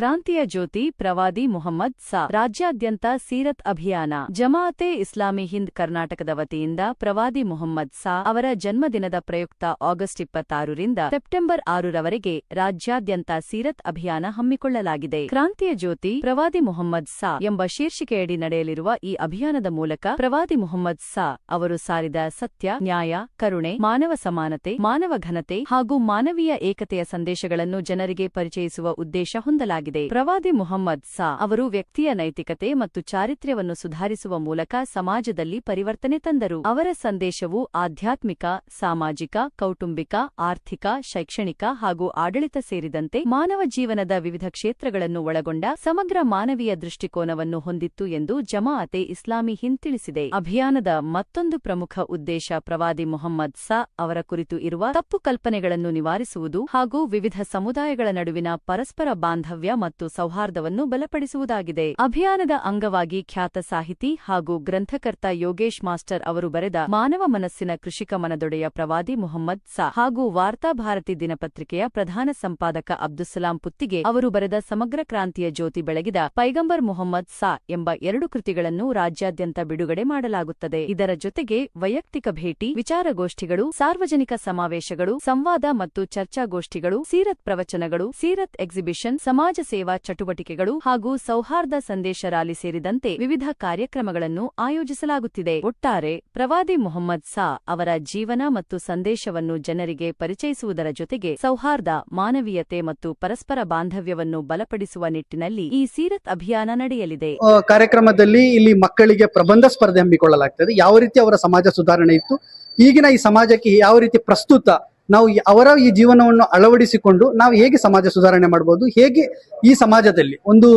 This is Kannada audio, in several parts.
ಕ್ರಾಂತಿಯ ಜ್ಯೋತಿ ಪ್ರವಾದಿ ಮುಹಮ್ಮದ್ ಸಾ. ರಾಜ್ಯಾದ್ಯಂತ ಸೀರತ್ ಅಭಿಯಾನ. ಜಮಾಅತೆ ಇಸ್ಲಾಮಿ ಹಿಂದ್ ಕರ್ನಾಟಕದ ವತಿಯಿಂದ ಪ್ರವಾದಿ ಮುಹಮ್ಮದ್ ಸಾ ಅವರ ಜನ್ಮದಿನದ ಪ್ರಯುಕ್ತ ಆಗಸ್ಟ್ 26ರಿಂದ ಸೆಪ್ಟೆಂಬರ್ 6ರವರೆಗೆ ರಾಜ್ಯಾದ್ಯಂತ ಸೀರತ್ ಅಭಿಯಾನ ಹಮ್ಮಿಕೊಳ್ಳಲಾಗಿದೆ. ಕ್ರಾಂತಿಯ ಜ್ಯೋತಿ ಪ್ರವಾದಿ ಮುಹಮ್ಮದ್ ಸಾ ಎಂಬ ಶೀರ್ಷಿಕೆಯಡಿ ನಡೆಯಲಿರುವ ಈ ಅಭಿಯಾನದ ಮೂಲಕ ಪ್ರವಾದಿ ಮುಹಮ್ಮದ್ ಸಾ ಅವರು ಸಾರಿದ ಸತ್ಯ, ನ್ಯಾಯ, ಕರುಣೆ, ಮಾನವ ಸಮಾನತೆ, ಮಾನವ ಘನತೆ ಹಾಗೂ ಮಾನವೀಯ ಏಕತೆಯ ಸಂದೇಶಗಳನ್ನು ಜನರಿಗೆ ಪರಿಚಯಿಸುವ ಉದ್ದೇಶ ಹೊಂದಲಾಗಿದೆ. ಪ್ರವಾದಿ ಮುಹಮ್ಮದ್ ಸಾ ಅವರು ವ್ಯಕ್ತಿಯ ನೈತಿಕತೆ ಮತ್ತು ಚಾರಿತ್ರ್ಯವನ್ನು ಸುಧಾರಿಸುವ ಮೂಲಕ ಸಮಾಜದಲ್ಲಿ ಪರಿವರ್ತನೆ ತಂದರು. ಅವರ ಸಂದೇಶವು ಆಧ್ಯಾತ್ಮಿಕ, ಸಾಮಾಜಿಕ, ಕೌಟುಂಬಿಕ, ಆರ್ಥಿಕ, ಶೈಕ್ಷಣಿಕ ಹಾಗೂ ಆಡಳಿತ ಸೇರಿದಂತೆ ಮಾನವ ಜೀವನದ ವಿವಿಧ ಕ್ಷೇತ್ರಗಳನ್ನು ಒಳಗೊಂಡ ಸಮಗ್ರ ಮಾನವೀಯ ದೃಷ್ಟಿಕೋನವನ್ನು ಹೊಂದಿತ್ತು ಎಂದು ಜಮಾಅತೆ ಇಸ್ಲಾಮಿ ಹಿಂದ್ ತಿಳಿಸಿದೆ. ಅಭಿಯಾನದ ಮತ್ತೊಂದು ಪ್ರಮುಖ ಉದ್ದೇಶ ಪ್ರವಾದಿ ಮುಹಮ್ಮದ್ ಸಾ ಅವರ ಕುರಿತು ಇರುವ ತಪ್ಪು ಕಲ್ಪನೆಗಳನ್ನು ನಿವಾರಿಸುವುದು ಹಾಗೂ ವಿವಿಧ ಸಮುದಾಯಗಳ ನಡುವಿನ ಪರಸ್ಪರ ಬಾಂಧವ್ಯ ಮತ್ತು ಸೌಹಾರ್ದವನ್ನು ಬಲಪಡಿಸುವುದಾಗಿದೆ. ಅಭಿಯಾನದ ಅಂಗವಾಗಿ ಖ್ಯಾತ ಸಾಹಿತಿ ಹಾಗೂ ಗ್ರಂಥಕರ್ತ ಯೋಗೇಶ್ ಮಾಸ್ಟರ್ ಅವರು ಬರೆದ ಮಾನವ ಮನಸ್ಸಿನ ಕೃಷಿಕ ಮನದೊಡೆಯ ಪ್ರವಾದಿ ಮುಹಮ್ಮದ್ ಸಾ ಹಾಗೂ ವಾರ್ತಾಭಾರತಿ ದಿನಪತ್ರಿಕೆಯ ಪ್ರಧಾನ ಸಂಪಾದಕ ಅಬ್ದುಸಲಾಂ ಪುತ್ತಿಗೆ ಅವರು ಬರೆದ ಸಮಗ್ರ ಕ್ರಾಂತಿಯ ಜ್ಯೋತಿ ಬೆಳಗಿದ ಪೈಗಂಬರ್ ಮುಹಮ್ಮದ್ ಸಾ ಎಂಬ 2 ಕೃತಿಗಳನ್ನು ರಾಜ್ಯಾದ್ಯಂತ ಬಿಡುಗಡೆ ಮಾಡಲಾಗುತ್ತದೆ. ಇದರ ಜೊತೆಗೆ ವೈಯಕ್ತಿಕ ಭೇಟಿ, ವಿಚಾರಗೋಷ್ಠಿಗಳು, ಸಾರ್ವಜನಿಕ ಸಮಾವೇಶಗಳು, ಸಂವಾದ ಮತ್ತು ಚರ್ಚಾಗೋಷ್ಠಿಗಳು, ಸೀರತ್ ಪ್ರವಚನಗಳು, ಸೀರತ್ ಎಕ್ಸಿಬಿಷನ್, ಸಮಾಜ ಸೇವಾ ಚಟುವಟಿಕೆಗಳು ಹಾಗೂ ಸೌಹಾರ್ದ ಸಂದೇಶ ರ್ಯಾಲಿ ಸೇರಿದಂತೆ ವಿವಿಧ ಕಾರ್ಯಕ್ರಮಗಳನ್ನು ಆಯೋಜಿಸಲಾಗುತ್ತಿದೆ. ಒಟ್ಟಾರೆ ಪ್ರವಾದಿ ಮುಹಮ್ಮದ್ ಸಾ ಅವರ ಜೀವನ ಮತ್ತು ಸಂದೇಶವನ್ನು ಜನರಿಗೆ ಪರಿಚಯಿಸುವುದರ ಜೊತೆಗೆ ಸೌಹಾರ್ದ, ಮಾನವೀಯತೆ ಮತ್ತು ಪರಸ್ಪರ ಬಾಂಧವ್ಯವನ್ನು ಬಲಪಡಿಸುವ ನಿಟ್ಟಿನಲ್ಲಿ ಈ ಸೀರತ್ ಅಭಿಯಾನ ನಡೆಯಲಿದೆ. ಕಾರ್ಯಕ್ರಮದಲ್ಲಿ ಇಲ್ಲಿ ಮಕ್ಕಳಿಗೆ ಪ್ರಬಂಧ ಸ್ಪರ್ಧೆ ಹಮ್ಮಿಕೊಳ್ಳಲಾಗ್ತದೆ. ಯಾವ ರೀತಿ ಅವರ ಸಮಾಜ ಸುಧಾರಣೆ ಇತ್ತು, ಈಗಿನ ಈ ಸಮಾಜಕ್ಕೆ ಯಾವ ರೀತಿ ಪ್ರಸ್ತುತ ನಾವು ಅವರ ಈ ಜೀವನವನ್ನು ಅಳವಡಿಸಿಕೊಂಡು ನಾವು ಹೇಗೆ ಸಮಾಜ ಸುಧಾರಣೆ ಮಾಡಬಹುದು, ಹೇಗೆ ಈ ಸಮಾಜದಲ್ಲಿ ಒಂದು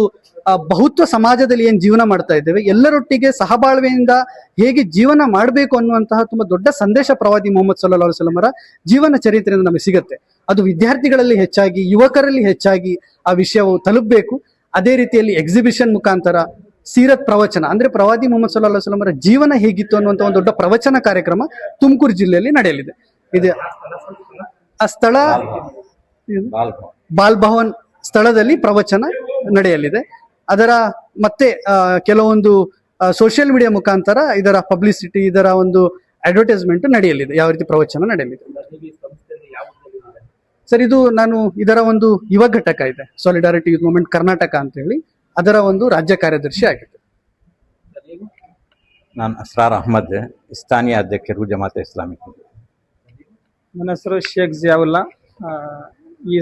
ಬಹುತ್ವ ಸಮಾಜದಲ್ಲಿ ಏನ್ ಜೀವನ ಮಾಡ್ತಾ ಇದ್ದೇವೆ, ಎಲ್ಲರೊಟ್ಟಿಗೆ ಸಹಬಾಳ್ವೆಯಿಂದ ಹೇಗೆ ಜೀವನ ಮಾಡಬೇಕು ಅನ್ನುವಂತಹ ತುಂಬಾ ದೊಡ್ಡ ಸಂದೇಶ ಪ್ರವಾದಿ ಮುಹಮ್ಮದ್ ಸಲ್ಲಲ್ಲಾಹು ಅಲೈಹಿ ವಸಲ್ಲಮರ ಜೀವನ ಚರಿತ್ರೆಯಿಂದ ನಮಗೆ ಸಿಗುತ್ತೆ. ಅದು ವಿದ್ಯಾರ್ಥಿಗಳಲ್ಲಿ ಹೆಚ್ಚಾಗಿ, ಯುವಕರಲ್ಲಿ ಹೆಚ್ಚಾಗಿ ಆ ವಿಷಯವು ತಲುಪಬೇಕು. ಅದೇ ರೀತಿಯಲ್ಲಿ ಎಕ್ಸಿಬಿಷನ್ ಮುಖಾಂತರ ಸೀರತ್ ಪ್ರವಚನ ಅಂದ್ರೆ ಪ್ರವಾದಿ ಮುಹಮ್ಮದ್ ಸಲ್ಲಲ್ಲಾಹು ಅಲೈಹಿ ವಸಲ್ಲಮರ ಜೀವನ ಹೇಗಿತ್ತು ಅನ್ನುವಂಥ ಒಂದು ದೊಡ್ಡ ಪ್ರವಚನ ಕಾರ್ಯಕ್ರಮ ತುಮಕೂರು ಜಿಲ್ಲೆಯಲ್ಲಿ ನಡೆಯಲಿದೆ. ಇದು ಆ ಸ್ಥಳ ಬಾಲ್ ಭವನ್ ಸ್ಥಳದಲ್ಲಿ ಪ್ರವಚನ ನಡೆಯಲಿದೆ. ಅದರ ಮತ್ತೆ ಕೆಲವೊಂದು ಸೋಷಿಯಲ್ ಮೀಡಿಯಾ ಮುಖಾಂತರ ಇದರ ಪಬ್ಲಿಸಿಟಿ, ಇದರ ಒಂದು ಅಡ್ವರ್ಟೈಸ್ಮೆಂಟ್ ನಡೆಯಲಿದೆ. ಯಾವ ರೀತಿ ಪ್ರವಚನ ನಡೆಯಲಿದೆ ಸರ್, ಇದು ನಾನು ಇದರ ಒಂದು ಯುವ ಘಟಕ ಇದೆ, ಸಾಲಿಡಾರಿಟಿ ಯೂತ್ ಮೂವ್ಮೆಂಟ್ ಕರ್ನಾಟಕ ಅಂತ ಹೇಳಿ, ಅದರ ಒಂದು ರಾಜ್ಯ ಕಾರ್ಯದರ್ಶಿ ಆಗಿದೆ. ನಾನು ಅಸ್ರಾರ್ ಅಹಮದ್, ಸ್ಥಾನೀಯ ಅಧ್ಯಕ್ಷರು ಜಮಾತೆ ಇಸ್ಲಾಮಿ. ನನ್ನ ಹೆಸರು ಶೇಖ್ ಜಿಯಾವುಲ್ಲಾ, ಈ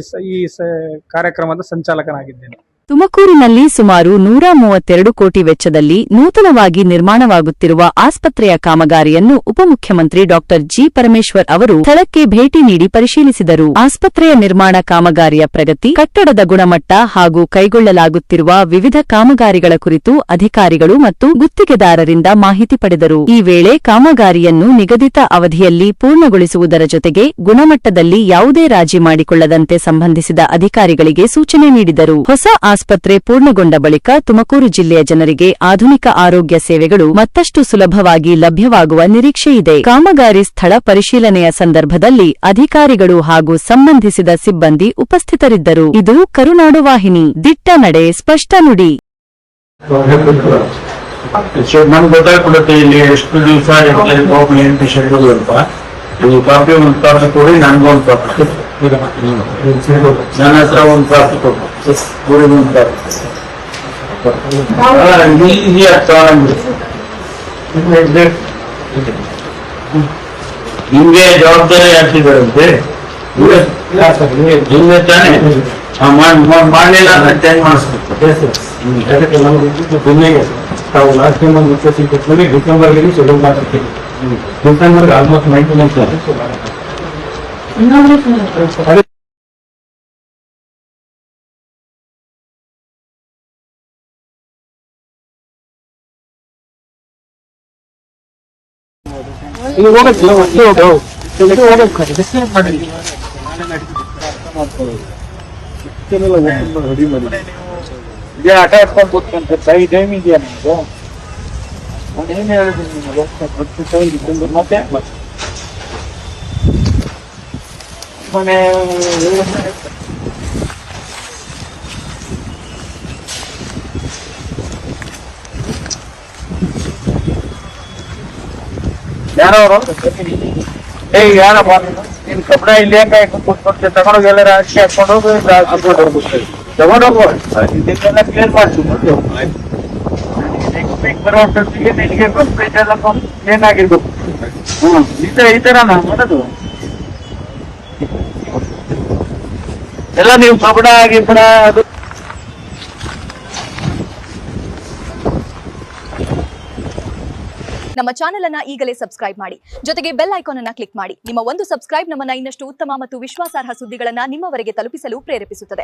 ಕಾರ್ಯಕ್ರಮದ ಸಂಚಾಲಕನಾಗಿದ್ದೇನೆ. ತುಮಕೂರಿನಲ್ಲಿ ಸುಮಾರು 132 ಕೋಟಿ ವೆಚ್ಚದಲ್ಲಿ ನೂತನವಾಗಿ ನಿರ್ಮಾಣವಾಗುತ್ತಿರುವ ಆಸ್ಪತ್ರೆಯ ಕಾಮಗಾರಿಯನ್ನು ಉಪಮುಖ್ಯಮಂತ್ರಿ ಡಾ ಜಿ. ಪರಮೇಶ್ವರ್ ಅವರು ಸ್ಥಳಕ್ಕೆ ಭೇಟಿ ನೀಡಿ ಪರಿಶೀಲಿಸಿದರು. ಆಸ್ಪತ್ರೆಯ ನಿರ್ಮಾಣ ಕಾಮಗಾರಿಯ ಪ್ರಗತಿ, ಕಟ್ಟಡದ ಗುಣಮಟ್ಟ ಹಾಗೂ ಕೈಗೊಳ್ಳಲಾಗುತ್ತಿರುವ ವಿವಿಧ ಕಾಮಗಾರಿಗಳ ಕುರಿತು ಅಧಿಕಾರಿಗಳು ಮತ್ತು ಗುತ್ತಿಗೆದಾರರಿಂದ ಮಾಹಿತಿ ಪಡೆದರು. ಈ ವೇಳೆ ಕಾಮಗಾರಿಯನ್ನು ನಿಗದಿತ ಅವಧಿಯಲ್ಲಿ ಪೂರ್ಣಗೊಳಿಸುವುದರ ಜೊತೆಗೆ ಗುಣಮಟ್ಟದಲ್ಲಿ ಯಾವುದೇ ರಾಜಿ ಮಾಡಿಕೊಳ್ಳದಂತೆ ಸಂಬಂಧಿಸಿದ ಅಧಿಕಾರಿಗಳಿಗೆ ಸೂಚನೆ ನೀಡಿದರು. ಹೊಸ ಆಸ್ಪತ್ರೆ ಪೂರ್ಣಗೊಂಡ ಬಳಿಕ ತುಮಕೂರು ಜಿಲ್ಲೆಯ ಜನರಿಗೆ ಆಧುನಿಕ ಆರೋಗ್ಯ ಸೇವೆಗಳು ಮತ್ತಷ್ಟು ಸುಲಭವಾಗಿ ಲಭ್ಯವಾಗುವ ನಿರೀಕ್ಷೆಯಿದೆ. ಕಾಮಗಾರಿ ಸ್ಥಳ ಪರಿಶೀಲನೆಯ ಸಂದರ್ಭದಲ್ಲಿ ಅಧಿಕಾರಿಗಳು ಹಾಗೂ ಸಂಬಂಧಿಸಿದ ಸಿಬ್ಬಂದಿ ಉಪಸ್ಥಿತರಿದ್ದರು. ಇದು ಕರುನಾಡು ವಾಹಿನಿ. ದಿಟ್ಟ ನಡೆ, ಸ್ಪಷ್ಟ ನುಡಿ. ಕಾಪಿ ಒಂದು ಕಾಪಿ ಕೊಡಿ, ನನಗೊಂದು ಕಾಪಿ, ನನ್ನ ಹತ್ರ ಒಂದು ಕಾಪಿ ಕೊಡಿ, ನಿಮ್ಗೆ ಜವಾಬ್ದಾರಿ ಹಾಕಿದಾರಂತೆ, ನಿಮ್ಗೆ ತಾನೇ ಮಾಡಲಿಲ್ಲ ಅಂದ್ರೆ ಚೇಂಜ್ ಮಾಡಿಸ್ಬೇಕು. ತಾವು ಲಾಸ್ಟ್ ಟೈಮ್ ಒಂದು ಕೊಟ್ಟರೆ ಡಿಸೆಂಬರ್ಗೆ ಶೆಡ್ಯೂಲ್ ಮಾಡ್ತೀವಿ. ಡಿಸೆಂಬರ್ಗೆ ಆಲ್ಮೋಸ್ಟ್ 90 ಮಂತ್ಸ್ ಇದೇ ಆಟ ಆಡ್ಕೊಂಡು ಕೂತ್ಕೊಂತ ಸೈ ಟೈಮ್ ಇದೆಯಾ ನಿಮ್ದು? ನಾನು ಏನ್ ಹೇಳಿದ್ದೀನಿ ನಿಮಗೆ, ಮತ್ತೆ ಮನೆ ಯಾರವರು ಯಾರಪ್ಪ ನೀನ್ ಕಬ್ಬಣ ಇಲ್ಲಿ ಯಾಕೆ ಕೂತ್ಕೊಡ್ತೀವಿ ತಗೊಂಡೋಗಿ ಎಲ್ಲಾರ ಅಕ್ಕಿ ಹಾಕೊಂಡು ಹೋಗಿ ತಗೊಂಡೋಗು ಇದನ್ನೆಲ್ಲ ಕ್ಲಿಯರ್ ಮಾಡ್ತೀವಿ ಮೊದಲು ಬರೋಷ್ಟೊತ್ತಿಗೆ ನಿನಗೆ ಕಂಪ್ಲೀಟ್ ಎಲ್ಲ ಕ್ಲೀನ್ ಆಗಿರ್ಬೇಕು ಈ ತರನಾ ಮಾಡೋದು ಎಲ್ಲ ನೀವು ಕಬ್ಬಣ ಗಿಬ್ಬಣ ಅದು ನಮ್ಮ ಚಾನೆಲ್ ಅನ್ನ ಈಗಲೇ ಸಬ್ಸ್ಕ್ರೈಬ್ ಮಾಡಿ, ಜೊತೆಗೆ ಬೆಲ್ ಐಕಾನ್ ಅನ್ನ ಕ್ಲಿಕ್ ಮಾಡಿ. ನಿಮ್ಮ ಒಂದು ಸಬ್ಸ್ಕ್ರೈಬ್ ನಮ್ಮನ್ನ ಇನ್ನಷ್ಟು ಉತ್ತಮ ಮತ್ತು ವಿಶ್ವಾಸಾರ್ಹ ಸುದ್ದಿಗಳನ್ನ ನಿಮ್ಮವರೆಗೆ ತಲುಪಿಸಲು ಪ್ರೇರೇಪಿಸುತ್ತದೆ.